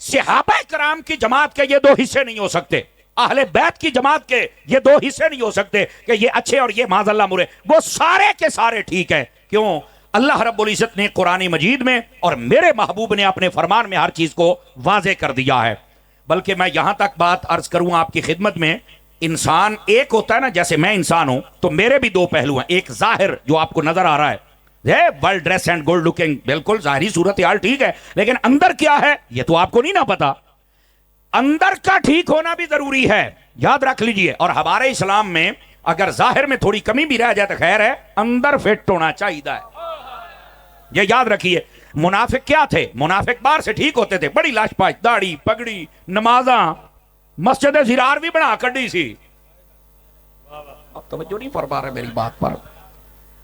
صحابہ کرام کی جماعت کے یہ دو حصے نہیں ہو سکتے، اہل بیت کی جماعت کے یہ دو حصے نہیں ہو سکتے کہ یہ اچھے اور یہ معاذ اللہ برے، وہ سارے کے سارے ٹھیک ہے۔ کیوں؟ اللہ رب العزت نے قرآن مجید میں اور میرے محبوب نے اپنے فرمان میں ہر چیز کو واضح کر دیا ہے۔ بلکہ میں یہاں تک بات عرض کروں آپ کی خدمت میں، انسان ایک ہوتا ہے نا، جیسے میں انسان ہوں تو میرے بھی دو پہلو ہیں، ایک ظاہر جو آپ کو نظر آ رہا ہے well dress and good looking, بالکل ظاہری صورتحال ٹھیک ہے، لیکن اندر کیا ہے یہ تو آپ کو نہیں نہ پتا۔ اندر کا ٹھیک ہونا بھی ضروری ہے، یاد رکھ لیجئے۔ اور ہمارے اسلام میں اگر ظاہر میں تھوڑی کمی بھی رہ جائے تو خیر ہے، اندر فٹ ہونا چاہیے، یہ یاد رکھیے۔ منافق کیا تھے؟ منافق باہر سے ٹھیک ہوتے تھے، بڑی لاش پاش، داڑھی پگڑی، نمازاں، مسجد زرار بھی بنا کڈی سی۔ اب توجہ نہیں فرما رہے میری بات پر،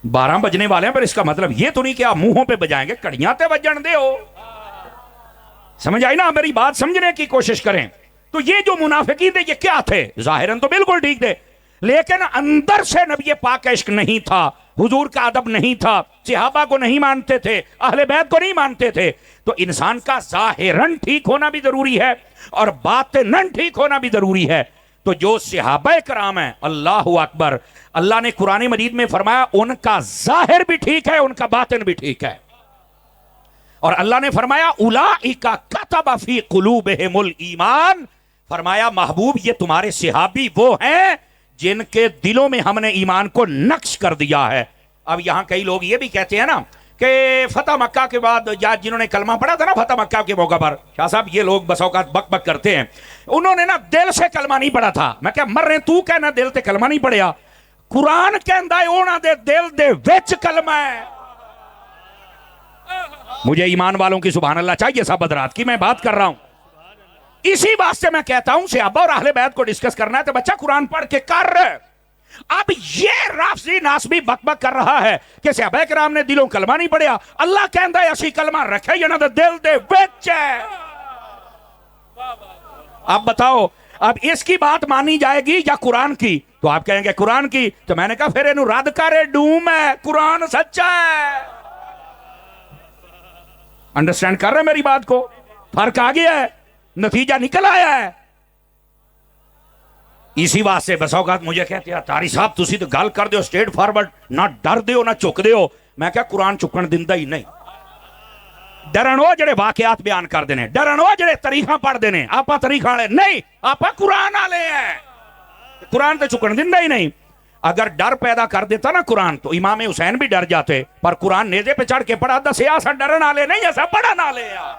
12 بجنے والے ہیں، پر اس کا مطلب یہ تو نہیں کہ آپ منہوں پہ بجائیں گے، کڑیاں تے بجن دے ہو۔ سمجھ آئی نا؟ میری بات سمجھنے کی کوشش کریں۔ تو یہ جو منافقین تھے یہ کیا تھے؟ ظاہراً تو بالکل ٹھیک تھے، لیکن اندر سے نبی پاک کا عشق نہیں تھا، حضور کا ادب نہیں تھا، صحابہ کو نہیں مانتے تھے، اہل بیت کو نہیں مانتے تھے۔ تو انسان کا ظاہراً ٹھیک ہونا بھی ضروری ہے اور باطناً ٹھیک ہونا بھی ضروری ہے۔ تو جو صحابہ کرام ہیں، اللہ اکبر، اللہ نے قرآن مجید میں فرمایا ان کا ظاہر بھی ٹھیک ہے، ان کا باطن بھی ٹھیک ہے۔ اور اللہ نے فرمایا اولئک کتب فی قلوبہم الایمان، فرمایا محبوب یہ تمہارے صحابی وہ ہیں جن کے دلوں میں ہم نے ایمان کو نقش کر دیا ہے۔ اب یہاں کئی لوگ یہ بھی کہتے ہیں نا کہ فتح مکہ کے بعد، یا جنہوں نے کلمہ پڑھا تھا نا فتح مکہ کے موقع پر، شاہ صاحب یہ لوگ بس اوقات بک بک کرتے ہیں، انہوں نے نا دل سے کلمہ نہیں پڑھا تھا۔ میں کہا مر رہے تو کہنا دل تے کلمہ نہیں پڑھیا، قرآن کہندا ہے اونا دے دل دے وچ کلمہ ہے۔ مجھے ایمان والوں کی سبحان اللہ چاہیے، سب حضرات کی میں بات کر رہا ہوں۔ اسی بات سے میں کہتا ہوں صحابہ اور اہل بیت کو ڈسکس کرنا ہے تو بچہ قرآن پڑھ کے کر رہے۔ اب یہ رافضی ناسبی بک بک کر رہا ہے کہ صحابہ کرام نے دلوں کلمہ نہیں پڑھیا، اللہ کہندا ہے اسی کلمہ رکھے یا نہ دل دے وچ ہے۔ اب بتاؤ اب اس کی بات مانی جائے گی یا قرآن کی؟ تو آپ کہیں گے قرآن کی، تو میں نے کہا پھر انہوں رد کرے ڈوم ہے، قرآن سچا ہے۔ انڈرسٹینڈ کر رہے میری بات کو؟ فرق آ گیا ہے، نتیجہ نکل آیا ہے۔ اسی واسطے بس اوقات مجھے کہتے ہیں تاری صاحب تسی تو گل کر دیو سٹریٹ فارورڈ، نہ ڈر دیو نہ چک دیو۔ میں کہا قرآن چکن دیندا ہی نہیں، ڈرن وہ جڑے واقعات بیان کر دینے، ڈرن وہ جڑے طریقہ پڑھ دینے، آپا طریقہ والے نہیں، آپا قرآن والے ہیں، قرآن تو چکن دیندا ہی نہیں۔ اگر ڈر پیدا کر دیتا نا قرآن تو امام حسین بھی ڈر جاتے، پر قرآن نیزے پہ چڑھ کے پڑھا دسیا سا ڈرن والے نہیں، ایسا پڑھن والے ہیں۔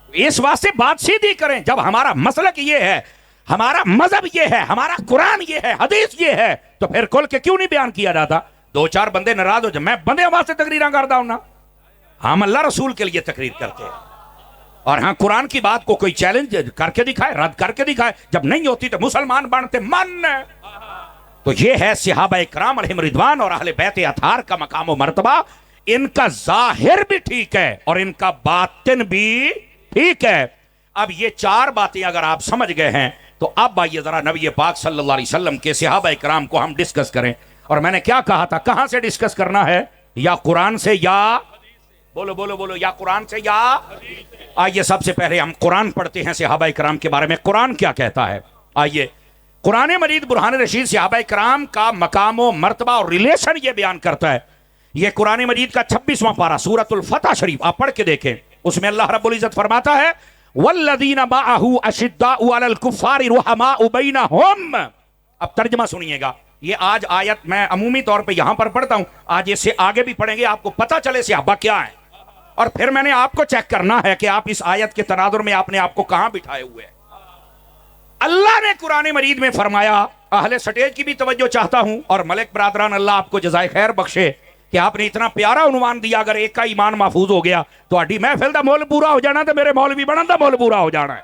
اس واسطے بات سیدھی کریں، جب ہمارا مسلک یہ ہے، ہمارا مذہب یہ ہے، ہمارا قرآن یہ ہے، حدیث یہ ہے، تو پھر کھل کے کیوں نہیں بیان کیا جاتا؟ 2-4 بندے ناراض ہو جائے، میں بندے واسطے تقریراں کرتا ہوں نا، ہم اللہ رسول کے لیے تقریر کرتے ہیں۔ اور ہاں قرآن کی بات کو کوئی چیلنج کر کے دکھائے، رد کر کے دکھائے، جب نہیں ہوتی تو مسلمان بنتے من۔ تو یہ ہے صحابہ اکرام علیہم رضوان اور اہل بیت اطہار کا مقام و مرتبہ، ان کا ظاہر بھی ٹھیک ہے اور ان کا باطن بھی ٹھیک ہے۔ اب یہ 4 باتیں اگر آپ سمجھ گئے ہیں تو اب آئیے ذرا نبی پاک صلی اللہ علیہ وسلم کے صحابہ اکرام کو ہم ڈسکس کریں۔ اور میں نے کیا کہا تھا، کہاں سے ڈسکس کرنا ہے؟ یا قرآن سے یا بولو بولو بولو، یا قرآن سے یا آئیے سب سے پہلے ہم قرآن پڑھتے ہیں صحابہ اکرام کے بارے میں، قرآن کیا کہتا ہے۔ آئیے قرآن مجید برہان رشید صحابہ اکرام کا مقام و مرتبہ اور ریلیشن یہ بیان کرتا ہے۔ یہ قرآن مجید کا 26واں پارہ سورۃ الفتح شریف آپ پڑھ کے دیکھیں، اس میں اللہ رب العزت فرماتا ہے والذین معہ اشداء علی الکفار رحماء بینہم۔ اب ترجمہ سنیے گا، یہ آج آیت میں عمومی طور پہ یہاں پر پڑھتا ہوں، آج اس سے آگے بھی پڑھیں گے، آپ کو پتہ چلے صحابہ کیا ہیں، اور پھر میں نے آپ کو چیک کرنا ہے کہ آپ اس آیت کے تناظر میں آپ نے آپ کو کہاں بٹھائے ہوئے ہیں۔ اللہ نے قرآن مجید میں فرمایا، اہل سٹیج کی بھی توجہ چاہتا ہوں، اور ملک برادران اللہ آپ کو جزائے خیر بخشے کہ آپ نے اتنا پیارا عنوان دیا، اگر ایک کا ایمان محفوظ ہو گیا تو اڈی محفل دا مول پورا ہو جانا، تو میرے مولوی بنن دا مول پورا ہو جانا ہے۔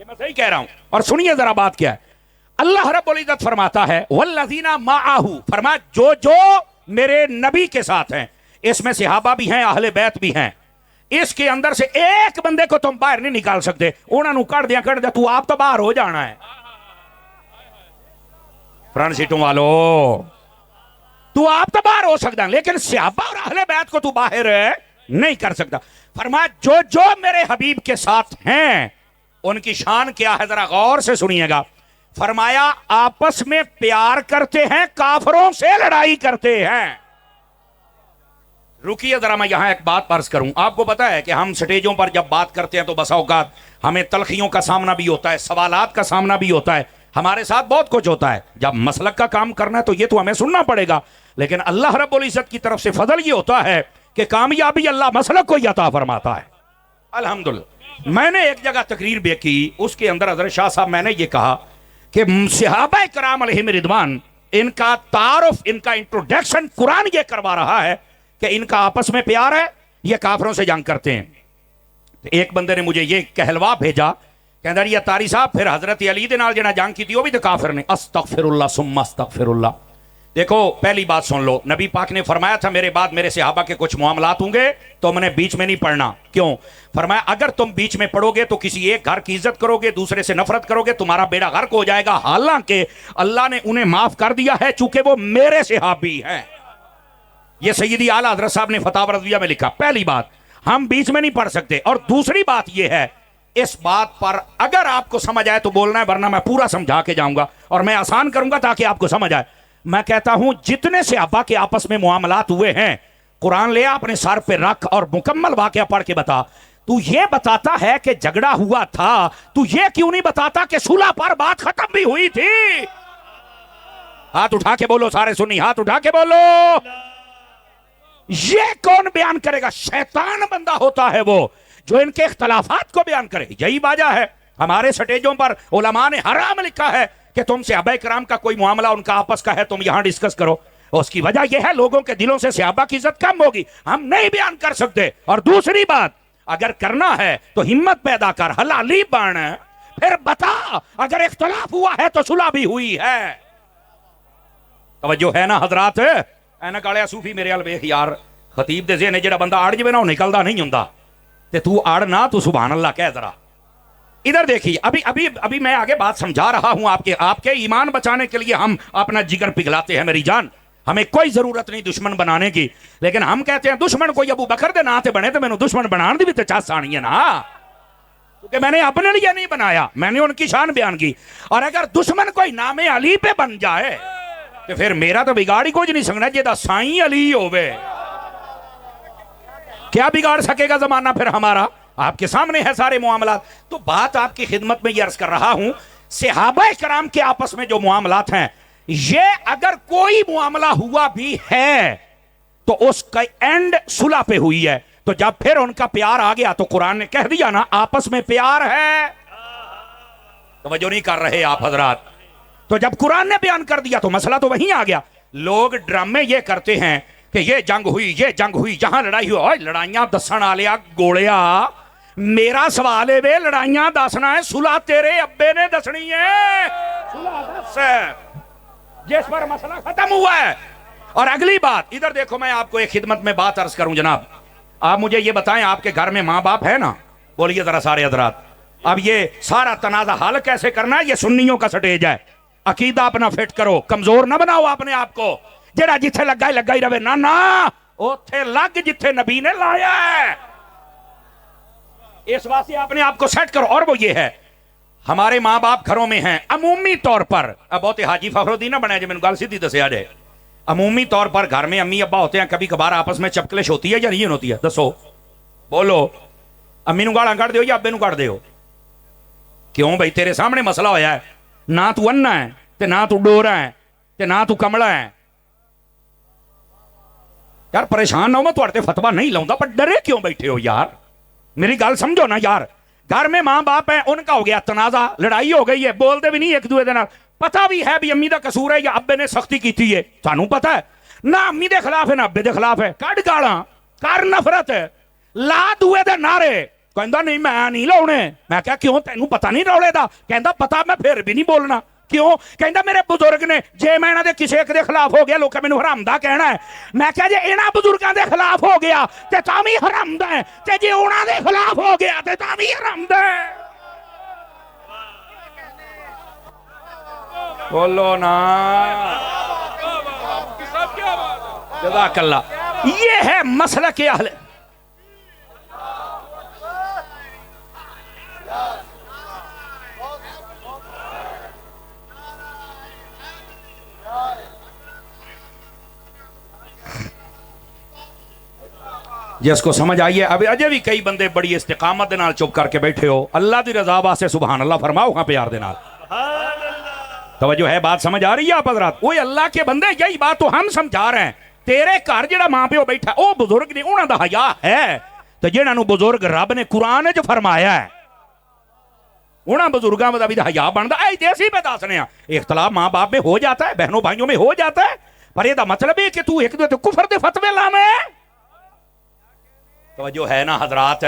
یہ میں صحیح کہہ رہا ہوں، اور سنیے ذرا بات کیا ہے۔ اللہ رب العزت فرماتا ہے والذین معہ، فرمایا جو جو میرے نبی کے ساتھ ہیں، اس میں صحابہ بھی ہیں، اہل بیت بھی ہیں، اس کے اندر سے ایک بندے کو تم باہر نہیں نکال سکتے، انہوں نے کر دیا تو آپ تو باہر ہو جانا ہے۔ فرنٹ سیٹوں والو تو آپ تو باہر ہو سکتا ہے، لیکن صحابہ اور اہل بیت کو تو باہر نہیں کر سکتا۔ فرمایا جو جو میرے حبیب کے ساتھ ہیں ان کی شان کیا ہے ذرا غور سے سنیے گا. فرمایا آپس میں پیار کرتے ہیں, کافروں سے لڑائی کرتے ہیں. رکیے ذرا میں یہاں ایک بات عرض کروں. آپ کو پتا ہے کہ ہم سٹیجوں پر جب بات کرتے ہیں تو بسا اوقات ہمیں تلخیوں کا سامنا بھی ہوتا ہے, سوالات کا سامنا بھی ہوتا ہے, ہمارے ساتھ بہت کچھ ہوتا ہے. جب مسلک کا کام کرنا ہے تو یہ تو ہمیں سننا پڑے گا, لیکن اللہ رب العزت کی طرف سے فضل یہ ہوتا ہے کہ کامیابی اللہ مسلک کو عطا فرماتا ہے. الحمدللہ. میں نے ایک جگہ تقریر بھی کی, اس کے اندر حضرت شاہ صاحب میں نے یہ کہا کہ صحابہ کرام علیہم رضوان, ان کا تعارف, ان کا انٹروڈکشن قرآن یہ کروا رہا ہے کہ ان کا آپس میں پیار ہے, یہ کافروں سے جنگ کرتے ہیں. ایک بندے نے مجھے یہ کہلوا بھیجا, کہندا یہ تاری صاحب پھر حضرت علی دے نال جنا جنگ کی تھی وہ بھی تو کافر نے. استغفر اللہ ثم استغفر اللہ. دیکھو پہلی بات سن لو, نبی پاک نے فرمایا تھا میرے بعد میرے صحابہ کے کچھ معاملات ہوں گے تو میں نے بیچ میں نہیں پڑھنا. کیوں؟ فرمایا اگر تم بیچ میں پڑھو گے تو کسی ایک گھر کی عزت کرو گے, دوسرے سے نفرت کرو گے, تمہارا بیڑا غرق ہو جائے گا. حالانکہ اللہ نے انہیں معاف کر دیا ہے چونکہ وہ میرے صحابی ہیں. یہ سیدی اعلیٰ حضرت صاحب نے فتاوی رضویہ میں لکھا. پہلی بات ہم بیچ میں نہیں پڑھ سکتے. اور دوسری بات یہ ہے, اس بات پر اگر آپ کو سمجھ آئے تو بولنا ہے, ورنہ میں پورا سمجھا کے جاؤں گا اور میں آسان کروں گا تاکہ آپ کو سمجھ آئے. میں کہتا ہوں جتنے صحابہ کے آپس میں معاملات ہوئے ہیں, قرآن لے اپنے سر پہ رکھ اور مکمل واقعہ پڑھ کے بتا. تو یہ بتاتا ہے کہ جھگڑا ہوا تھا, تو یہ کیوں نہیں بتاتا کہ صلح پر بات ختم بھی ہوئی تھی؟ ہاتھ اٹھا کے بولو سارے سنی, ہاتھ اٹھا کے بولو. یہ کون بیان کرے گا؟ شیطان بندہ ہوتا ہے وہ جو ان کے اختلافات کو بیان کرے. یہی وجہ ہے ہمارے سٹیجوں پر علماء نے حرام لکھا ہے کہ تم صحابہ کرام کا کوئی معاملہ ان کا آپس کا ہے تم یہاں ڈسکس کرو. اس کی وجہ یہ ہے لوگوں کے دلوں سے صحابہ کی عزت کم ہوگی, ہم نہیں بیان کر سکتے. اور دوسری بات, اگر کرنا ہے تو ہمت پیدا کر, حلالی بن, پھر بتا اگر اختلاف ہوا ہے تو صلح بھی ہوئی ہے. توجہ ہے نا حضرات؟ اینک والے صوفی میرے ال ویکھ یار, خطیب دے ذہن جڑا بندہ اڑ جوے نا وہ نکلدا نہیں ہوندا, تے تو اڑ نہ, تو سبحان اللہ کہہ ذرا. ادھر دیکھیے, ابھی میں آگے بات سمجھا رہا ہوں. آپ کے ایمان بچانے کے لیے ہم اپنا جگر پگھلاتے ہیں میری جان, ہمیں کوئی ضرورت نہیں دشمن بنانے کی. لیکن ہم کہتے ہیں دشمن کوئی ابو بکر دے نام تے بنے تو مینوں دشمن بنان دی بھی تے چاس آنی ہے نا, کیونکہ میں نے اپنے لیے نہیں بنایا, میں نے ان کی شان بیان کی. اور اگر دشمن کوئی نام علی پہ بن جائے تو پھر میرا تو بگاڑ ہی کچھ نہیں سکنا, جے دا سائیں علی ہوئے کیا بگاڑ سکے گا زمانہ پھر ہمارا؟ آپ کے سامنے ہے سارے معاملات. تو بات آپ کی خدمت میں یہ عرض کر رہا ہوں, صحابہ کرام کے آپس میں جو معاملات ہیں, یہ اگر کوئی معاملہ ہوا بھی ہے تو اس کا اینڈ صلح پہ ہوئی ہے. تو جب پھر ان کا پیار آ گیا تو قرآن نے کہہ دیا نا آپس میں پیار ہے. توجہ نہیں کر رہے آپ حضرات؟ تو جب قرآن نے بیان کر دیا تو مسئلہ تو وہیں آ گیا. لوگ ڈرامے یہ کرتے ہیں کہ یہ جنگ ہوئی, یہ جنگ ہوئی, جہاں لڑائی ہوئی, لڑائیاں دسن آلیا گوڑیا. میرا سوال ہے وے لڑائیاں دسنا ہے, صلح تیرے ابے نے دسنی ہے, صلح دس ہے جس پر مسئلہ ختم ہوا ہے. اور اگلی بات ادھر دیکھو, میں آپ کو ایک خدمت میں بات عرض کروں جناب. آپ مجھے یہ بتائیں, آپ کے گھر میں ماں باپ ہے نا؟ بولیے ذرا سارے حضرات. اب یہ سارا تنازع حل کیسے کرنا ہے؟ یہ سنیوں کا سٹیج ہے. عقیدہ اپنا فٹ کرو, کمزور نہ بناؤ اپنے آپ کو. جڑا جتھے لگا ہی رہے, نہ اوتھے لگ جتھے نبی نے لایا ہے. اس واسطے اپنے آپ کو سیٹ کرو. اور وہ یہ ہے, ہمارے ماں باپ گھروں میں ہیں عمومی طور پر, اب بہت حاجی فخر الدین نہ بنے جو میں گل سیدھی دسیا جائے, عمومی طور پر گھر میں امی ابا ہوتے ہیں, کبھی کبھار آپس میں چپکلش ہوتی ہے یا نہیں ہوتی ہے؟ دسو, بولو. امی نو گالاں کڈ دیو یا ابے نو کڈ دیو؟ کیوں بھائی تیرے سامنے مسئلہ ہویا ہے, نہ تو انا ہے تے نہ تو ڈورا ہے تے نہ تو کملا ہے. یار پریشان نہ ہو, میں تواڈے فتوا نہیں لاؤں پر ڈرے کیوں بیٹھے ہو یار؟ میری گل سمجھو نا یار. گھر میں ماں باپ ہیں, ان کا ہو گیا تنازع, لڑائی ہو گئی ہے, بولتے بھی نہیں ایک دوسرے دے نال. پتہ بھی ہے بھی امی دا قصور ہے یا ابے نے سختی کی ہے, سانوں پتہ ہے نہ امی دے خلاف ہے نہ ابے دے خلاف ہے. کڈ گالاں, کر نفرت, لا دوے دے نعرے. کہندا نہیں میں نہیں لاؤنے. میں کہا کیوں, تینوں پتہ نہیں رولے دا؟ کہندا پتہ, میں پھر بھی نہیں بولنا. کیوں؟ کہندا میرے بزرگ نے, جے میں انہاں دے کسے ایک دے خلاف ہو گیا لوکاں مینوں حرامدا کہنا ہے. میں کہا جے انہاں بزرگاں دے خلاف ہو گیا تے تاں وی حرامدا ہے, تے جے انہاں دے خلاف ہو گیا تے تاں وی حرامدا ہے. بولو نا, جزاک اللہ. یہ ہے مسلک اہل. جس کو سمجھ آئیے. اب اجے بھی کئی بندے بڑی استقامت دے نال چپ کر کے بیٹھے ہو, اللہ دی رضا واسطے سبحان اللہ فرماؤ ہاں پیار دے نال. توجہ ہے, بات سمجھ آ رہی ہے آپ حضرات؟ وہ اللہ کے بندے یہی بات تو ہم سمجھا رہے ہیں. تیرے گھر جڑا ماں پیو بیٹھا او بزرگ نہیں, انہاں دا حیا ہے تے جنہاں نو بزرگ رب نے قرآن وچ فرمایا ہے انہاں بزرگاں دا بھی حیا بندا. اے دیسی پہ دسنے ہیں اختلاف ماں باپ میں ہو جاتا ہے, بہنوں بھائیوں میں ہو جاتا ہے, پر یہ دا مطلب ہے کہ تو ایک دوسرے کفر دے فتوے لاویں. توجہ ہے نا حضرات؟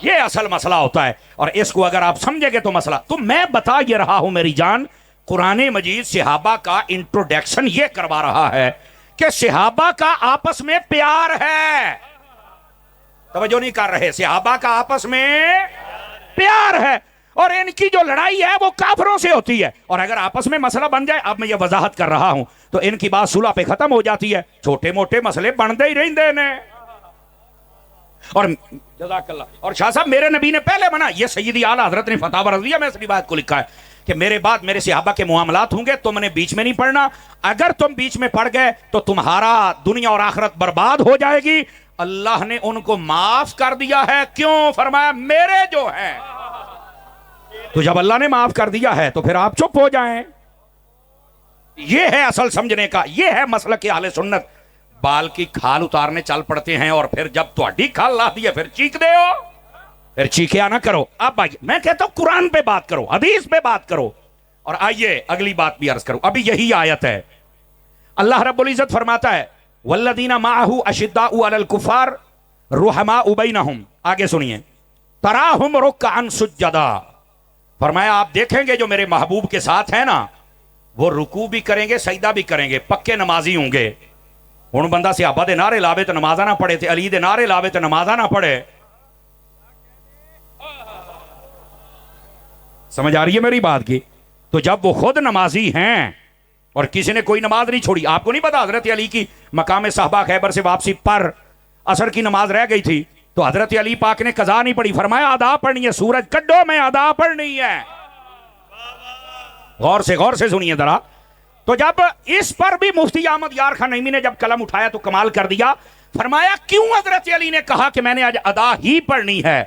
یہ اصل مسئلہ ہوتا ہے, اور اس کو اگر آپ سمجھیں گے تو مسئلہ. تو میں بتا یہ رہا ہوں میری جان, قرآن مجید صحابہ کا انٹروڈکشن یہ کروا رہا ہے کہ صحابہ کا آپس میں پیار ہے. توجہ نہیں کر رہے؟ صحابہ کا آپس میں پیار ہے, اور ان کی جو لڑائی ہے وہ کافروں سے ہوتی ہے. اور اگر آپس میں مسئلہ بن جائے, اب میں یہ وضاحت کر رہا ہوں, تو ان کی بات صلح پہ ختم ہو جاتی ہے. چھوٹے موٹے مسئلے بنتے ہی رہندے نے. اور جزاک اللہ. اور شاہ صاحب میرے نبی نے پہلے منع, یہ سیدی اعلیٰ حضرت نے فتاوی رضویہ میں اس روایت کو لکھا ہے کہ میرے بعد میرے صحابہ کے معاملات ہوں گے, تم نے بیچ میں نہیں پڑھنا. اگر تم بیچ میں پڑھ گئے تو تمہارا دنیا اور آخرت برباد ہو جائے گی. اللہ نے ان کو معاف کر دیا ہے. کیوں؟ فرمایا میرے جو ہیں. تو جب اللہ نے معاف کر دیا ہے تو پھر آپ چپ ہو جائیں. یہ ہے اصل سمجھنے کا, یہ ہے مسلک اہل سنت. بال کی کھال اتارنے چل پڑتے ہیں, اور پھر جب تہاڈی کھال لا دی ہے پھر چیخ دے ہو, پھر چیخیا نہ کرو. اب آئیے, میں کہتا ہوں قرآن پہ بات کرو, حدیث پہ بات کرو. اور آئیے اگلی بات بھی عرض کروں. ابھی یہی آیت ہے, اللہ رب العزت فرماتا ہے والذین معہ اشداء علی الکفار رحماء بینہم. آگے سنیے, تراہم رکعا سجدا. فرمایا آپ دیکھیں گے جو میرے محبوب کے ساتھ ہیں نا, وہ رکوع بھی کریں گے, سجدہ بھی کریں گے, پکے نمازی ہوں گے. ہن بندہ صحابہ دے نعرے لاوے تو نمازہ نہ پڑھے, تے علی دے نعرے لاوے تو نمازہ نہ پڑھے. سمجھ آ رہی ہے میری بات کی؟ تو جب وہ خود نمازی ہیں اور کسی نے کوئی نماز نہیں چھوڑی. آپ کو نہیں پتا حضرت علی کی مقام صحابہ خیبر سے واپسی پر عصر کی نماز رہ گئی تھی, تو حضرت علی پاک نے قضا نہیں پڑھی, فرمایا ادا پڑھنی ہے, سورج کڈو میں ادا پڑھنی ہے. غور سے سنیے ذرا. تو جب اس پر بھی مفتی احمد یار خان نعیمی نے جب قلم اٹھایا تو کمال کر دیا. فرمایا کیوں حضرت علی نے کہا کہ میں نے آج ادا ہی پڑھنی ہے؟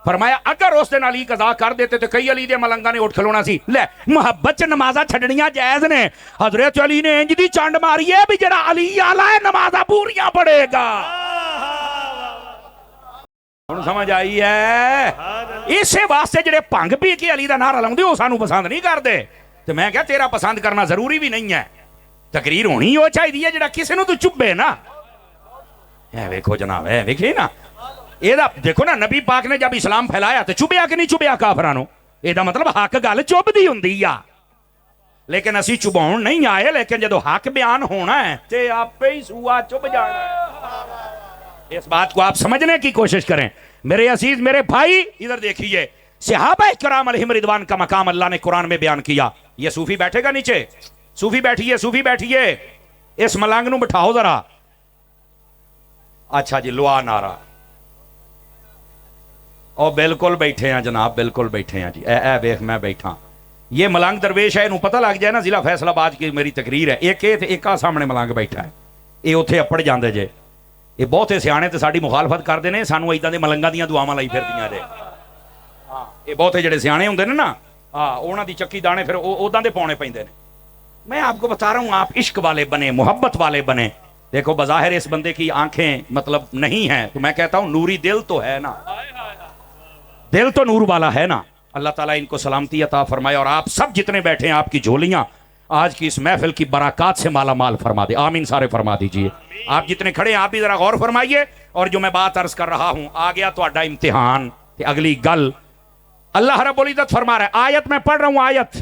فرمایا اگر اس دن علی قضا کر دیتے تو کئی علی دے ملنگا نے اٹھ کھلونا سی, لے محبت چ نمازاں چھڈنیاں جائز نے. حضرت علی نے انج دی چانڈ ماری ہے بھی جڑا علی آلا ہے نمازاں پوریاں پڑھے گا. ہن سمجھ آئی ہے؟ اسے واسطے جڑے بھنگ پی کے علی دا نعرہ لاؤندے او سانو پسند نہیں کردے. تو میں کہا تیرا پسند کرنا ضروری بھی نہیں ہے, تقریر ہونی ہو چاہیے ہے جڑا کسی نو تو چبے نا. اے ویکھو جناب, اے ویکھے نا, اے دا دیکھو نا, نبی پاک نے جب اسلام پھیلایا تو چبیا کہ نہیں چبیا کافرانو؟ اے دا مطلب حق گل چب دی ہوندی آ. لیکن اسی چباؤن نہیں آئے, لیکن جدو حق بیان ہونا ہے تے آپ ہی سوا چب جانا. اس بات کو آپ سمجھنے کی کوشش کریں میرے عزیز, میرے بھائی. ادھر دیکھیے, صحابہ کرام علیہم رضوان کا مقام اللہ نے قرآن میں بیان کیا. یہ صوفی بیٹھے گا نیچے, صوفی بیٹھیے, صوفی بیٹھیے, اس ملنگ نو بٹھاؤ ذرا. اچھا جی, لوا نارا. او بالکل بیٹھے ہیں جناب, بالکل بیٹھے ہیں جی. اے ویکھ میں بیٹھا. یہ ملنگ درویش ہے, انہوں پتہ لگ جائے نا ضلع فیصل آباد کی میری تقریر ہے. ایک سامنے ملنگ بیٹھا ہے, یہ اتنے اپڑ جاندے جے. یہ بہت سیانے تے ساڈی مخالفت کرتے ہیں, سانو ایداں دے ملنگاں دیاں دعاواں لائی پھردیاں جے. یہ بہت جڑے سیانے ہوندے نے نا, انہاں دی چکی دانے پھر اوداں دے پاؤنے پیندے نے. میں آپ کو بتا رہا ہوں, آپ عشق والے بنے, محبت والے بنے. دیکھو بظاہر اس بندے کی آنکھیں مطلب نہیں ہیں, تو میں کہتا ہوں نوری دل تو ہے نا, دل تو نور والا ہے نا. اللہ تعالیٰ ان کو سلامتی عطا فرمائے, اور آپ سب جتنے بیٹھے ہیں آپ کی جھولیاں آج کی اس محفل کی برکات سے مالا مال فرما دے. آمین سارے فرما دیجئے. آپ جتنے کھڑے ہیں آپ بھی ذرا غور فرمائیے. اور جو میں بات عرض کر رہا ہوں, آ گیا تو اڈا امتحان. اگلی گل اللہ رب العزت فرما رہا ہے, آیت میں پڑھ رہا ہوں آیت.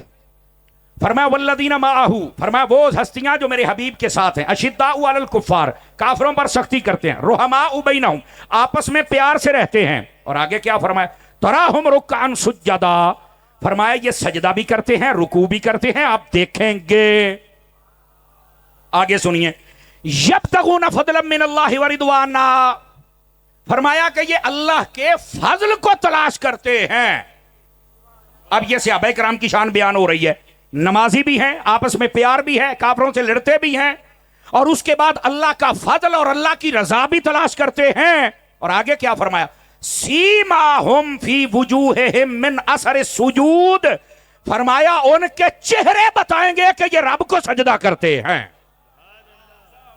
فرمایا والذین معہ, فرمایا وہ ہستیاں جو میرے حبیب کے ساتھ ہیں, اشداء علی الکفار, کافروں پر سختی کرتے ہیں, رحماء بینہم, آپس میں پیار سے رہتے ہیں. اور آگے کیا فرمایا, تراہم رکعا سجدا, فرمایا یہ سجدہ بھی کرتے ہیں, رکوع بھی کرتے ہیں. آپ دیکھیں گے آگے سنیے, یبتغون فضلا من اللہ ورضوانا, فرمایا کہ یہ اللہ کے فضل کو تلاش کرتے ہیں. اب یہ صحابہ کرام کی شان بیان ہو رہی ہے, نمازی بھی ہیں, آپس میں پیار بھی ہے, کافروں سے لڑتے بھی ہیں, اور اس کے بعد اللہ کا فضل اور اللہ کی رضا بھی تلاش کرتے ہیں. اور آگے کیا فرمایا؟ سیماہم فی وجوہہم من اثر السجود. فرمایا ان کے چہرے بتائیں گے کہ یہ رب کو سجدہ کرتے ہیں.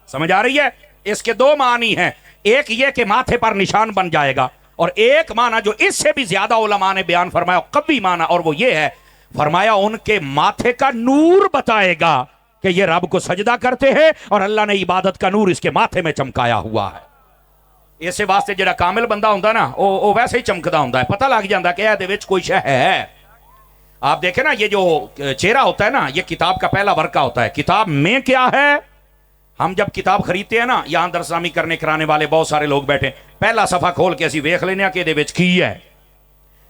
سمجھ آ رہی ہے؟ اس کے دو معنی ہیں. ایک یہ کہ ماتھے پر نشان بن جائے گا، اور ایک معنی جو اس سے بھی زیادہ علماء نے بیان فرمایا قوی معنی، اور وہ یہ ہے، فرمایا ان کے ماتھے کا نور بتائے گا کہ یہ رب کو سجدہ کرتے ہیں، اور اللہ نے عبادت کا نور اس کے ماتھے میں چمکایا ہوا ہے. اسے واسطے جڑا کامل بندہ ہوندا نا وہ ویسے ہی چمکدا ہوندا ہے، پتہ لگ جاندا کہ دے وچ کوئی شے ہے. آپ دیکھیں نا، یہ جو چہرہ ہوتا ہے نا، یہ کتاب کا پہلا ورقہ ہوتا ہے. کتاب میں کیا ہے؟ ہم جب کتاب خریدتے ہیں نا، یہاں درسامی کرنے کرانے والے بہت سارے لوگ بیٹھے، پہلا صفحہ کھول کے اسی ویکھ لینے کہ دے وچ کی ہے.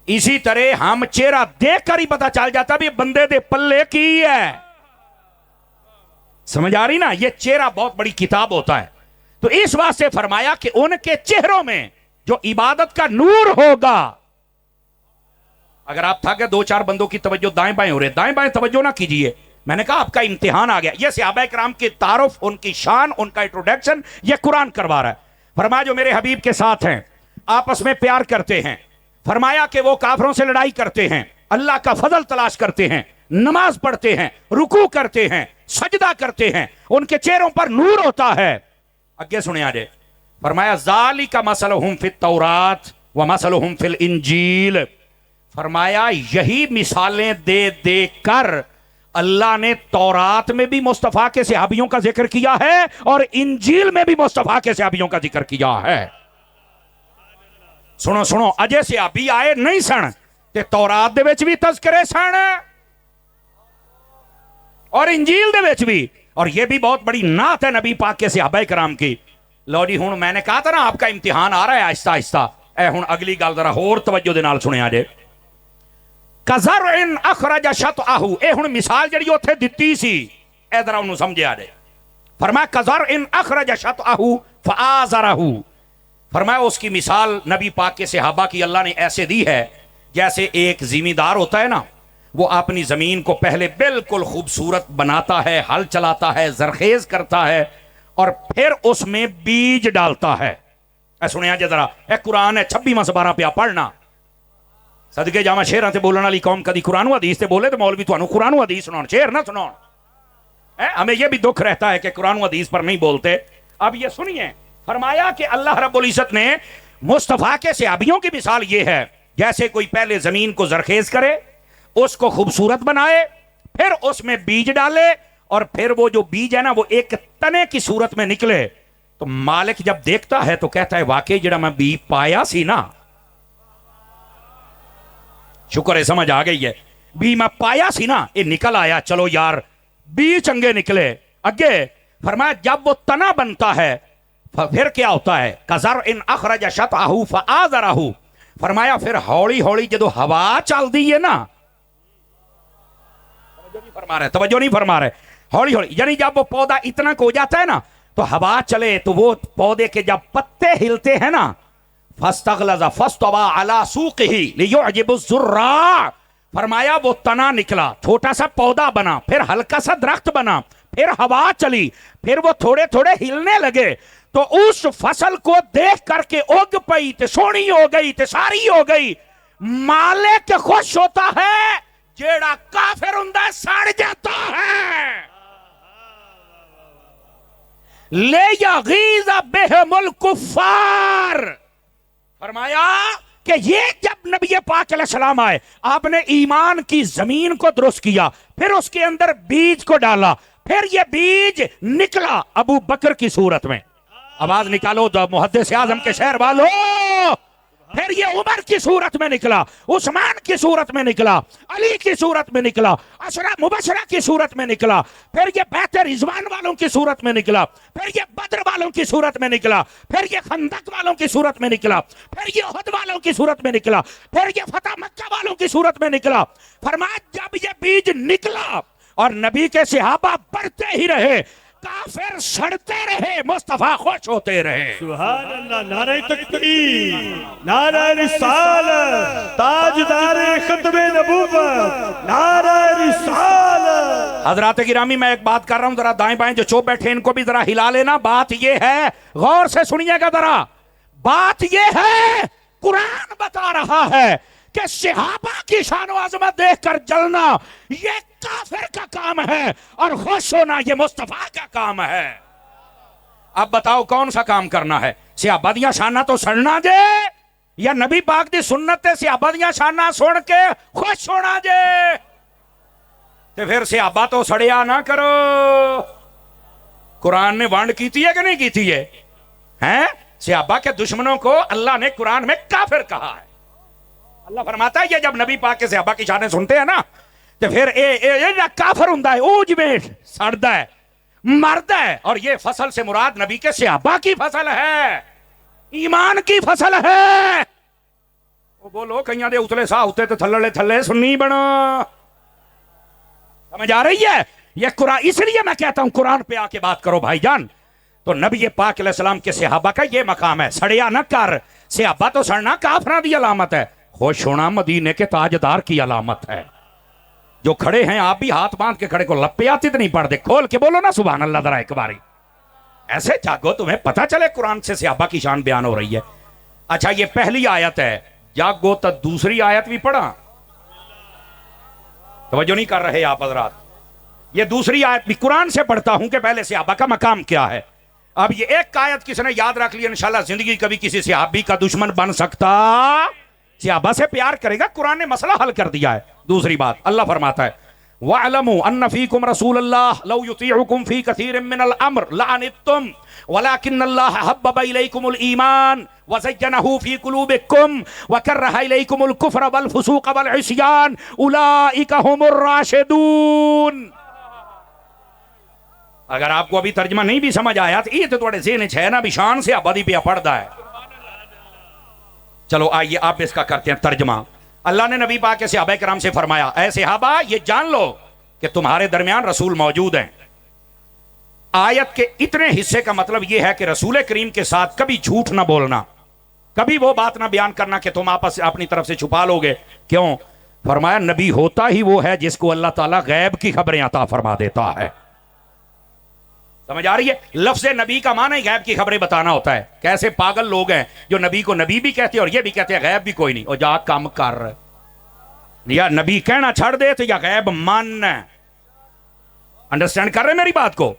اسی طرح ہم چہرہ دیکھ کر ہی پتہ چل جاتا بھی بندے دے پلے کی ہے. سمجھ آ رہی نا؟ یہ چہرہ بہت بڑی کتاب ہوتا ہے. تو اس واسطے فرمایا کہ ان کے چہروں میں جو عبادت کا نور ہوگا. اگر آپ تھا کہ دو چار بندوں کی توجہ دائیں بائیں ہو رہے، دائیں بائیں توجہ نہ کیجئے. میں نے کہا آپ کا امتحان آ گیا. یہ صحابہ کرام کے تعارف، ان کی شان، ان کا انٹروڈکشن یہ قرآن کروا رہا ہے. فرمایا جو میرے حبیب کے ساتھ ہیں آپس میں پیار کرتے ہیں. فرمایا کہ وہ کافروں سے لڑائی کرتے ہیں، اللہ کا فضل تلاش کرتے ہیں، نماز پڑھتے ہیں، رکوع کرتے ہیں، سجدہ کرتے ہیں، ان کے چہروں پر نور ہوتا ہے. اگے سنے آجے. فرمایا ذالک مثلہم فی التوراۃ ومثلہم فی الانجیل. فرمایا یہی مثالیں دے دے کر اللہ نے تورات میں بھی مصطفیٰ کے صحابیوں کا ذکر کیا ہے اور انجیل میں بھی مصطفیٰ کے صحابیوں کا ذکر کیا ہے. سنو سنو، اجے صحابی آئے نہیں سن تے تورات دے وچ بھی تذکرے سن اور انجیل دے وچ بھی. اور یہ بھی بہت بڑی نعت ہے نبی پاک کے صحابہ کرام کی. لو جی ہن میں نے کہا تھا نا آپ کا امتحان آ رہا ہے آہستہ آہستہ. اے ہن اگلی گل ذرا ہور توجہ دے نال سنیا جے. کزرع اخرج شطأہ. اے ہن مثال جڑی اوتھے دتی سی، اے ذرا انہوں سمجھیا جے. فرمایا کزرع اخرج شطأہ فآزرہ. فرمایا اس کی مثال نبی پاک کے صحابہ کی اللہ نے ایسے دی ہے جیسے ایک زمیندار ہوتا ہے نا، وہ اپنی زمین کو پہلے بالکل خوبصورت بناتا ہے، ہل چلاتا ہے، زرخیز کرتا ہے، اور پھر اس میں بیج ڈالتا ہے. اے سنیا جے ذرا، اے قرآن ہے 26واں سپارہ پیا پڑھنا. صدقے جاواں شعراں تے بولن والی قوم کدی قرآن و حدیث تے بولے تو مولوی تانوں قرآن و حدیث سناؤن، شعر نہ سناؤن. ہمیں یہ بھی دکھ رہتا ہے کہ قرآن و حدیث پر نہیں بولتے. اب یہ سنیے، فرمایا کہ اللہ رب العزت نے مصطفیٰ کے صحابیوں کی مثال یہ ہے جیسے کوئی پہلے زمین کو زرخیز کرے، اس کو خوبصورت بنائے، پھر اس میں بیج ڈالے، اور پھر وہ جو بیج ہے نا وہ ایک تنے کی صورت میں نکلے. تو مالک جب دیکھتا ہے تو کہتا ہے واقعی جڑا میں بیج پایا سی نا، شکر ہے سمجھ آ گئی ہے، بھی میں پایا سی نا یہ نکل آیا، چلو یار بیج چنگے نکلے. اگے فرمایا جب وہ تنا بنتا ہے پھر کیا ہوتا ہے؟ کزرع اخرج شطأہ فآزرہ. فرمایا پھر ہولی ہولی جدو ہوا چل دی ہے نا، توجہ نہیں فرما رہے، ہولی ہولی یعنی جب وہ پودا اتنا کو ہو جاتا ہے نا تو ہوا چلے تو وہ پودے کے جب پتے ہلتے ہیں نا، فاستغلظ فاستوى على سوقه ليعجب الزراع. فرمایا وہ تنا نکلا، چھوٹا سا پودا بنا، پھر ہلکا سا درخت بنا، پھر ہوا چلی، پھر وہ تھوڑے تھوڑے ہلنے لگے. تو اس فصل کو دیکھ کر کے اگ پئی تے سونی ہو گئی تے ساری ہو گئی. مالک خوش ہوتا ہے، جیڑا کافر ہوندا سڑ جاتا ہے. لیغیظ بہم الکفار. فرمایا کہ یہ جب نبی پاک علیہ السلام آئے، آپ نے ایمان کی زمین کو درست کیا، پھر اس کے اندر بیج کو ڈالا، پھر یہ بیج نکلا ابو بکر کی صورت میں. آواز نکالو محدث اعظم کے شہر والو. پھر یہ عمر کی صورت میں نکلا، عثمان کی صورت میں نکلا، علی کی صورت میں نکلا، عشرہ مبشرہ کی صورت میں نکلا، پھر یہ بیعت رضوان والوں کی صورت میں نکلا، پھر یہ بدر والوں کی صورت میں نکلا، پھر یہ خندق والوں کی صورت میں نکلا، پھر یہ احد والوں کی صورت میں نکلا، پھر یہ فتح مکہ والوں کی صورت میں نکلا. فرمایا جب یہ بیج نکلا اور نبی کے صحابہ بڑھتے ہی رہے، کافر سڑتے رہے، مصطفیٰ خوش ہوتے رہے. سبحان اللہ. نعرہ تکبیر، نعرہ رسالت، تاجدار ختم نبوت، نعرہ رسالت. حضرات گرامی میں ایک بات کر رہا ہوں، ذرا دائیں بائیں جو چوپ بیٹھے ان کو بھی ذرا ہلا لینا. بات یہ ہے، غور سے سنیے گا ذرا، بات یہ ہے قرآن بتا رہا ہے کہ صحابہ کی شان و عظمت دیکھ کر جلنا یہ کافر کا کام ہے اور خوش ہونا یہ مصطفیٰ کا کام ہے. اب بتاؤ کون سا کام کرنا ہے؟ صحابہ دیاں شانہ تو سڑنا جے یا نبی پاک دی سنت تے صحابہ دیاں شانہ سن کے خوش ہونا جے؟ تے پھر صحابہ تو سڑیا نہ کرو. قرآن نے وانڈ کیتی ہے کہ نہیں کیتی ہے؟ ہیں صحابہ کے دشمنوں کو اللہ نے قرآن میں کافر کہا ہے. اللہ فرماتا ہے یہ جب نبی پاک کے صحابہ کی شانیں سنتے ہیں نا تو پھر اے کافر ہوندا ہے، اوج میں سڑدا ہے، مرد ہے. اور یہ فصل سے مراد نبی کے صحابہ کی فصل ہے، ایمان کی فصل ہے. وہ بولو کئیاں دے اتلے سا ہوتے تو تھلڑے تھلے سنی بنا. سمجھ آ رہی ہے؟ یہ قرآن، اس لیے میں کہتا ہوں قرآن پہ آ کے بات کرو بھائی جان. تو نبی پاک علیہ السلام کے صحابہ کا یہ مقام ہے، سڑیا نہ کر. صحابہ تو سڑنا کافراں دی علامت ہے، خوش ہونا مدینے کے تاجدار کی علامت ہے. جو کھڑے ہیں آپ بھی ہاتھ باندھ کے کھڑے کو لپیات نہیں پڑھ دے، کھول کے بولو نا سبحان اللہ ذرا ایک باری. ایسے جاگو تمہیں پتہ چلے قرآن سے صحابہ کی شان بیان ہو رہی ہے. اچھا یہ پہلی آیت ہے، جاگو تو دوسری آیت بھی پڑھا. توجہ نہیں کر رہے آپ حضرات. یہ دوسری آیت بھی قرآن سے پڑھتا ہوں کہ پہلے صحابہ کا مقام کیا ہے. اب یہ ایک آیت کسی نے یاد رکھ لی انشاءاللہ زندگی کبھی کسی صحابی کا دشمن بن سکتا. صحابہ سے پیار کرے گا، قرآن نے مسئلہ حل کر دیا ہے. دوسری بات اللہ فرماتا ہے وَاعْلَمُوا أَنَّ فِيكُمْ رَسُولَ اللَّهِ لَوْ يُطِيعُكُمْ فِي كَثِيرٍ مِّنَ الْأَمْرِ لَعَنِتُّمْ وَلَكِنَّ اللَّهَ حَبَّبَ إِلَيْكُمُ الْإِيمَانَ وَزَيَّنَهُ فِي قُلُوبِكُمْ وَكَرَّهَ إِلَيْكُمُ الْكُفْرَ وَالْفُسُوقَ وَالْعِصْيَانَ أُولَئِكَ هُمُ الرَّاشِدُونَ. اگر آپ کو ابھی ترجمہ نہیں بھی سمجھ آیا تو یہ تو تھوڑے ذہن ہے نا بھی شان سے آبادی پہ پڑھتا ہے. چلو آئیے آپ اس کا کرتے ہیں ترجمہ. اللہ نے نبی پاک کے صحابہ کرام سے فرمایا اے صحابہ یہ جان لو کہ تمہارے درمیان رسول موجود ہیں. آیت کے اتنے حصے کا مطلب یہ ہے کہ رسول کریم کے ساتھ کبھی جھوٹ نہ بولنا، کبھی وہ بات نہ بیان کرنا کہ تم آپس اپنی طرف سے چھپا لو گے. کیوں؟ فرمایا نبی ہوتا ہی وہ ہے جس کو اللہ تعالیٰ غیب کی خبریں عطا فرما دیتا ہے. سمجھ آ رہی ہے؟ لفظ نبی کا معنی غیب کی خبریں بتانا ہوتا ہے. کیسے پاگل لوگ ہیں جو نبی کو نبی بھی کہتے ہیں اور یہ بھی کہتے ہیں غیب بھی کوئی نہیں، اور جا کام کر. یا نبی کہنا چھڑ دے تو یا غیب ماننا. انڈرسٹینڈ کر رہے میری بات کو؟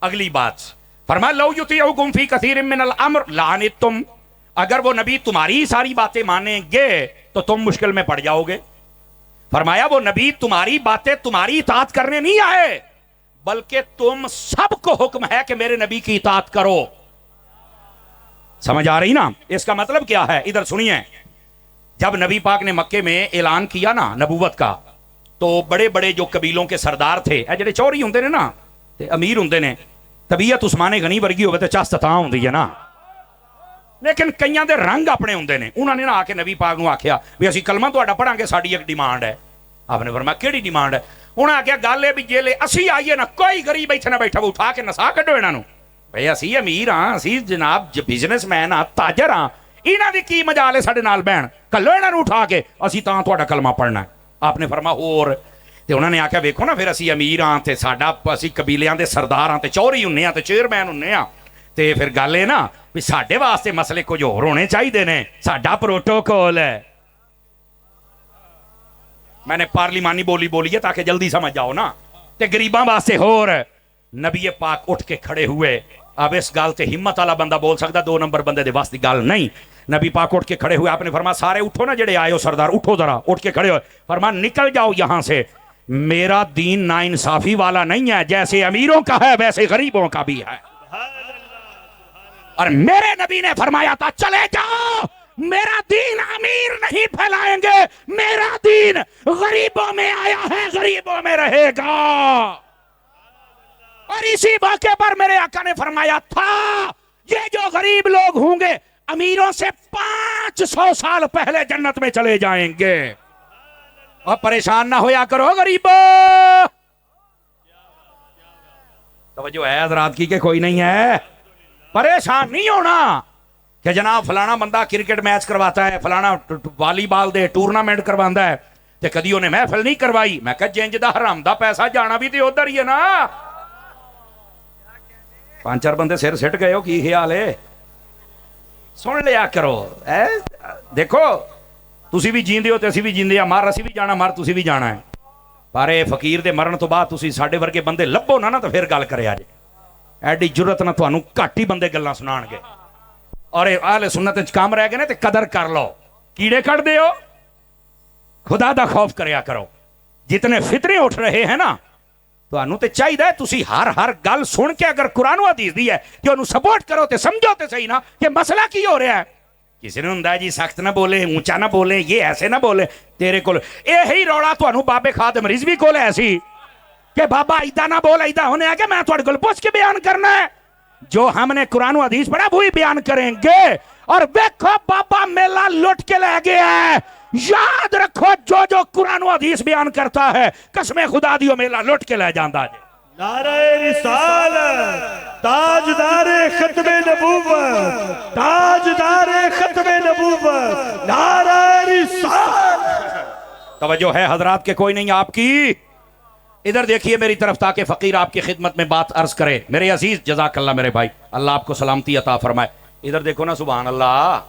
اگلی بات فرمایا لو یطیعکم فی کثیر من الامر لعنتم، اگر وہ نبی تمہاری ساری باتیں مانیں گے تو تم مشکل میں پڑ جاؤ گے. فرمایا وہ نبی تمہاری باتیں تمہاری اطاعت کرنے نہیں آئے بلکہ تم سب کو حکم ہے کہ میرے نبی کی اطاعت کرو. سمجھ آ رہی نا؟ اس کا مطلب کیا ہے ادھر سنیے. جب نبی پاک نے مکے میں اعلان کیا نا نبوت کا تو بڑے بڑے جو قبیلوں کے سردار تھے جڑے چوری ہوندے نے نا تے امیر ہوندے نے، طبیعت عثمان غنی ورگی ہوے تے چست تاں ہوندی ہے نا، لیکن کئیاں دے رنگ اپنے ہوندے نے. انہوں نے نہ آ کے نبی پاک نو آکھیا بھی اسی کلمہ تہاڈا پڑھاں گے، ساڈی ایک ڈیمانڈ ہے. آپ نے فرمایا کیڑی ڈیمانڈ ہے؟ انہاں آکھیا گل ہے بھی جیلے اسی آئیے نا کوئی غریب ایتھے نہ بیٹھا اٹھا کے نسا کڈو انہاں نو. بھئی اسی امیر ہاں، اسی جناب بزنس مین ہاں، تاجر ہاں، انہاں دی کی مجال ہے ساڈے نال بہن، کلو انہاں نو اٹھا کے اسی تاں تہاڈا کلمہ پڑھنا ہے. آپ نے فرمایا اور تے انہوں نے آکھیا ویکھو نا پھر اسی امیر ہاں تے ساڈا اسی قبیلیاں دے سردار ہاں تے چوری ہونے ہاں تے چیئرمین ہونے ہاں تے پھر گل ہے نا بھی ساڈے واسطے مسئلے کچھ ہور ہونے چاہیے نے، ساڈا پروٹوکول ہے. میں نے پارلیمانی بولی بولی ہے تاکہ جلدی سمجھ جاؤ نا. تے غریباں واسطے ہور. نبی پاک اٹھ کے کھڑے ہوئے. اب اس گل تے ہمت والا بندہ بول سکتا، 2 نمبر بندے دے واسطے گل نہیں. نبی پاک اٹھ کے کھڑے ہوئے. آپ نے فرمایا سارے اٹھو نا جڑے آئے ہو سردار، اٹھو ذرا. اٹھ کے کھڑے ہوئے. فرمایا نکل جاؤ یہاں سے، میرا دین نا انصافی والا نہیں ہے، جیسے امیروں کا ہے ویسے غریبوں کا بھی ہے. اور میرے نبی نے فرمایا تھا چلے جاؤ، میرا دین امیر نہیں پھیلائیں گے، میرا دین غریبوں میں آیا ہے، غریبوں میں رہے گا. اور اسی موقع پر میرے آقا نے فرمایا تھا یہ جو غریب لوگ ہوں گے امیروں سے 500 سال پہلے جنت میں چلے جائیں گے. اور پریشان نہ ہویا کرو غریبوں. توجہ ہے حضرات کی کہ کوئی نہیں ہے؟ پریشان نہیں ہونا کہ جناب فلانا بندہ کرکٹ میچ کرواتا ہے، فلانا والی بال دے ٹورنامنٹ کرواتا ہے، تے کدی انہیں محفل نہیں کروائی. میں کہا جنج دا حرام دا پیسہ جانا بھی تے ادھر ہی ہے نا. 5-4 بندے سر سٹ گئے ہو کی خیال ہے؟ سن لیا کرو. دیکھو تسی بھی جیندے ہو تے اسی بھی جیندے ہیں. مر اسی بھی جانا, مر تسی بھی جانا ہے. پر اے فقیر دے مرن تو بعد تسی ساڈے ورگے بندے لبو نا تو پھر گل کرے آجے. ایڈی جرت نہ تھانوں گھٹ ہی بندے گلاں سنان گے. اور اہل سنت وچ کام رہ گئے نے تے قدر کر لو. کیڑے کٹ دے ہو, خدا دا خوف کریا کرو. جتنے فتنے اٹھ رہے ہیں نا تانوں تے چاہیے تسی ہر گل سن کے اگر قرآن و حدیث دی ہے کہ انہوں سپورٹ کرو تے سمجھو تے صحیح نا کہ مسئلہ کی ہو رہا ہے. کسی نے ہوندا ہے جی سخت نہ بولے, اونچا نہ بولے, یہ ایسے نہ بولے. تیرے کول یہی روڑا تانوں بابے خادم رضوی کول ہے سی کہ بابا ایدا نہ بول, ایدا ہونے ہے کہ میں تھوڑے کول پوچھ کے بیان کرنا ہے. جو ہم نے قرآن و حدیث پڑھا وہی بیان کریں گے. اور دیکھو بابا میلہ لٹ کے لے گیا ہے. یاد رکھو جو قرآن و حدیث بیان کرتا ہے قسم خدا دیو میلہ لٹ کے لے جاندا ہے. نعرہ رسالت, تاجدار ختم نبوت, تاجدار ختم نبوت, نعرہ رسالت. توجہ ہے حضرات کے کوئی نہیں آپ کی؟ ادھر دیکھیے میری طرف تاکہ فقیر آپ کی خدمت میں بات عرض کرے. میرے عزیز جزاک اللہ میرے بھائی, اللہ آپ کو سلامتی عطا فرمائے. ادھر دیکھو نا سبحان اللہ.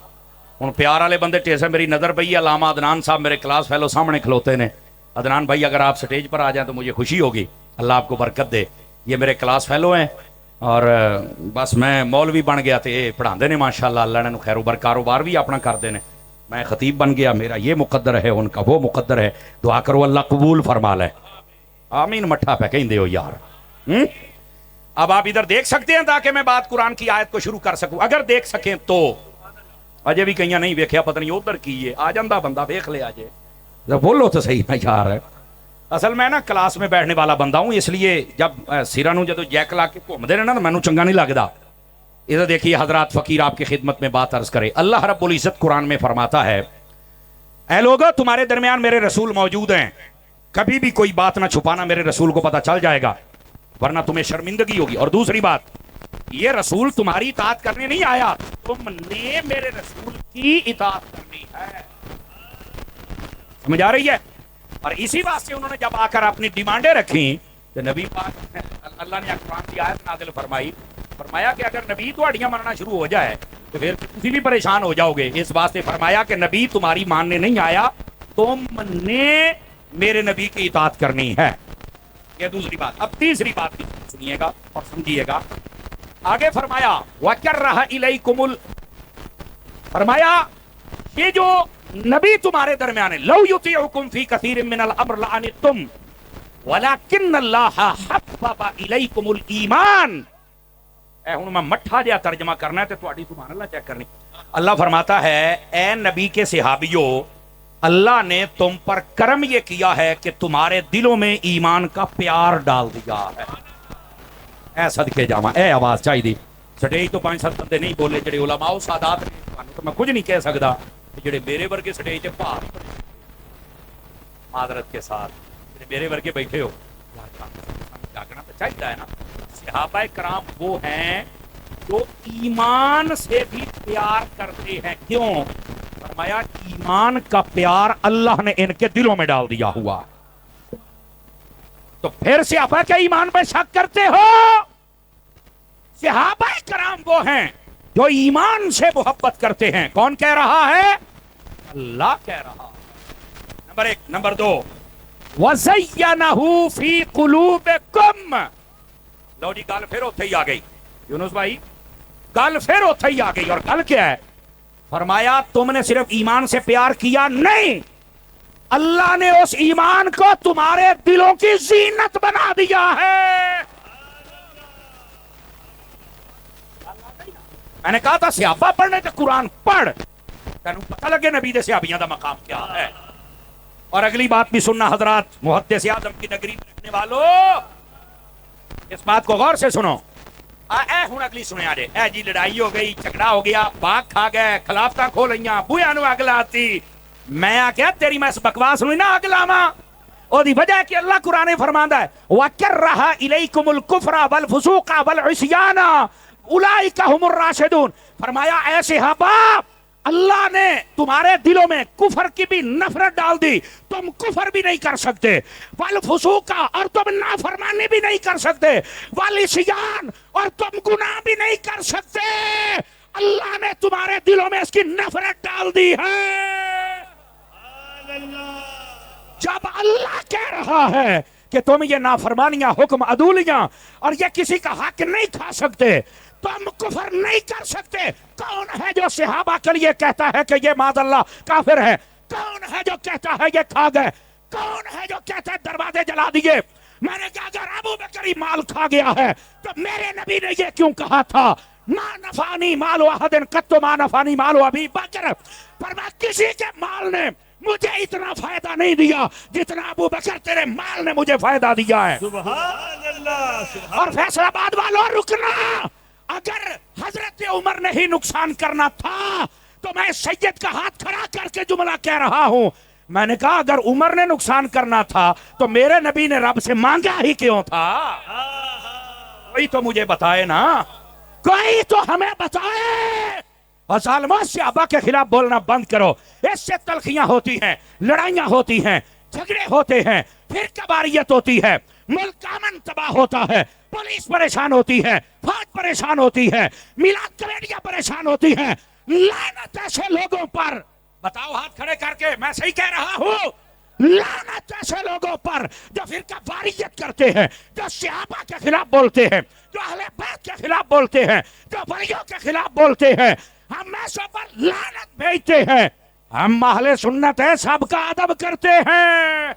ہن پیار والے بندے ٹیسے میری نظر پئی ہے. علامہ عدنان صاحب میرے کلاس فیلو سامنے کھلوتے نے. عدنان بھائی اگر آپ سٹیج پر آ جائیں تو مجھے خوشی ہوگی. اللہ آپ کو برکت دے. یہ میرے کلاس فیلو ہیں اور بس میں مولوی بن گیا تے پڑھاندے نے ماشاءاللہ. اللہ نے خیر و برکت, کاروبار بھی اپنا کردے نے. میں خطیب بن گیا, میرا یہ مقدر ہے, ان کا وہ مقدر ہے. دعا کرو اللہ قبول فرما لے. آمین مٹھا پہ کہیں دے ہو یار. اب آپ ادھر دیکھ سکتے ہیں تاکہ میں بات قرآن کی آیت کو شروع کر سکوں. اگر دیکھ سکیں تو اجے بھی کہیں نہیں ویکھیا, پتہ نہیں ادھر کی ہے. آ جاندا بندہ ویکھ لے آجے. بولو تو صحیح نا یار. اصل میں نا کلاس میں بیٹھنے والا بندہ ہوں, اس لیے جب سیرا نو جدو جیک لا کے گھومدے نے نا تو مینوں چنگا نہیں لگدا. ادھر دیکھیے حضرات فقیر آپ کی خدمت میں بات عرض کرے. اللہ رب العزت قرآن میں فرماتا ہے اے لوگو تمہارے درمیان میرے رسول موجود ہیں, کبھی بھی کوئی بات نہ چھپانا, میرے رسول کو پتہ چل جائے گا ورنہ تمہیں شرمندگی ہوگی. اور دوسری بات, یہ رسول تمہاری اطاعت کرنے نہیں آیا, تم نے میرے رسول کی اطاعت کرنی ہے. سمجھ آ رہی ہے؟ اور اسی واسطے انہوں نے جب آ کر اپنی ڈیمانڈیں رکھیں تو نبی پاک اللہ نے قرآن کی آیت نازل فرمائی, فرمایا کہ اگر نبی تہاڈیاں مننا شروع ہو جائے تو پھر تسی بھی پریشان ہو جاؤ گے. اس واسطے فرمایا کہ نبی تمہاری ماننے نہیں آیا, تم نے میرے نبی کی اطاعت کرنی ہے. یہ دوسری بات. اب تیسری بات بھی سنیے گا اور سمجھیے گا. آگے فرمایا وَكَرَّهَ إِلَيْكُمُ فرمایا یہ جو نبی تمہارے درمیان ہے, لَوْ يُطِيعُكُمْ فِي كَثِيرٍ مِّنَ الْأَمْرِ لَعَنِتُّمْ وَلَكِنَّ اللَّهَ حَبَّبَ إِلَيْكُمُ الْإِيمَانَ. اے ہن میں مٹھا جہا ترجمہ کرنا ہے تے تہاڈی سبحان اللہ چیک کرنی. اللہ فرماتا ہے اے نبی کے صحابیوں, اللہ نے تم پر کرم یہ کیا ہے کہ تمہارے دلوں میں ایمان کا پیار ڈال دیا ہے. اے صدقے جاواں, اے آواز چاہیے دی. سٹیج تو 5-7 بندے نہیں بولے جڑے علماء و سادات نے, تو میں کچھ نہیں کہہ سکدا. جڑے میرے ورگے سٹیج تے بھار معذرت کے ساتھ جڑے میرے ورگے بیٹھے ہو, جاگنا تو چاہیے ہے نا. صحابہ کرام وہ ہیں جو ایمان سے بھی پیار کرتے ہیں. کیوں؟ فرمایا ایمان کا پیار اللہ نے ان کے دلوں میں ڈال دیا ہوا. تو پھر صحابہ کے ایمان پہ شک کرتے ہو؟ صحابہ کرام وہ ہیں جو ایمان سے محبت کرتے ہیں. کون کہہ رہا ہے؟ اللہ کہہ رہا. نمبر 1. نمبر 2 وَزَيَّنَهُ فِي قُلُوبِكُمْ. لو جی گل پھر اتھے ہی آ گئی یونس بھائی, گل پھر اتھے ہی آ گئی. اور گل کیا ہے؟ فرمایا تم نے صرف ایمان سے پیار کیا نہیں, اللہ نے اس ایمان کو تمہارے دلوں کی زینت بنا دیا ہے. میں نے کہا تھا صحابہ پڑھنے تو قرآن پڑھ, تینوں پتہ لگے نبی دے صحابیاں دا مقام کیا ہے. اور اگلی بات بھی سننا حضرات, محدث اعظم کی نگری میں رہنے والوں, اس بات کو غور سے سنو. اے ہن اگلی سنیا جے. اے جی لڑائی ہو گئی, جھگڑا ہو گیا, باغ کھا گئے, خلافتاں کھو لئیاں, بویاں نو اگ لاتی. میں آکھیا تیری میں اس بکواس نو نہ اگ لاواں. او دی وجہ ہے کہ اللہ قرآن فرماندا ہے وَكَرَّهَ إِلَيْكُمُ الْكُفْرَ وَالْفُسُوقَ وَالْعِصْيَانَ أُولَئِكَ هُمُ الرَّاشِدُونَ. فرمایا اے صحابہ, اللہ نے تمہارے دلوں میں کفر کی بھی نفرت ڈال دی، تم کفر بھی نہیں کر سکتے، والفسوق اور تم نافرمانی بھی نہیں کر سکتے، والعصیان اور تم گناہ بھی نہیں کر سکتے، اللہ نے تمہارے دلوں میں اس کی نفرت ڈال دی ہے۔ جب اللہ کہہ رہا ہے کہ تم یہ نافرمانیاں، حکم عدولیاں اور یہ کسی کا حق نہیں کھا سکتے، تم کفر نہیں کر سکتے، کون ہے جو صحابہ کے لیے کہتا ہے کہ یہ معاذ اللہ کافر ہے؟ کون ہے جو کہتا ہے یہ کھا گئے؟ کون ہے جو کہتا ہے دروازے جلا دیے؟ میں نے کہا اگر ابو بکر مال کھا گیا ہے تو میرے نبی نے یہ کیوں کہا تھا ما نفانی مال احد قط ما نفانی مال ابی بکر، فرمایا کسی کے مال نے مجھے اتنا فائدہ نہیں دیا جتنا ابو بکر تیرے مال نے مجھے فائدہ دیا ہے۔ سبحان اللہ، اور فیصل آباد والوں رکنا، اگر حضرت عمر نے ہی نقصان کرنا تھا تو میں سید کا ہاتھ کھڑا کر کے جملہ کہہ رہا ہوں، میں نے کہا اگر عمر نے نقصان کرنا تھا تو میرے نبی نے رب سے مانگا ہی کیوں تھا؟ کوئی تو مجھے بتائے نا، کوئی تو ہمیں بتائے۔ اور ظالموں صحابہ کے خلاف بولنا بند کرو، اس سے تلخیاں ہوتی ہیں، لڑائیاں ہوتی ہیں، جھگڑے ہوتے ہیں، پھر کباریت ہوتی ہے، ملک امن تباہ ہوتا ہے، پولیس پریشان ہوتی ہے، فوج پریشان ہوتی ہے، میلاد کمیٹیاں پریشان ہوتی ہیں۔ لعنت ایسے لوگوں پر، بتاؤ ہاتھ کھڑے کر کے میں صحیح کہہ رہا ہوں، لعنت ایسے لوگوں پر جو فرقہ واریت کرتے ہیں، جو صحابہ کے خلاف بولتے ہیں، جو اہل بیت کے خلاف بولتے ہیں، جو ولیوں کے خلاف بولتے ہیں، ہم ایسوں پر لعنت بھیجتے ہیں۔ ہم اہل سنت ہیں، سب کا ادب کرتے ہیں۔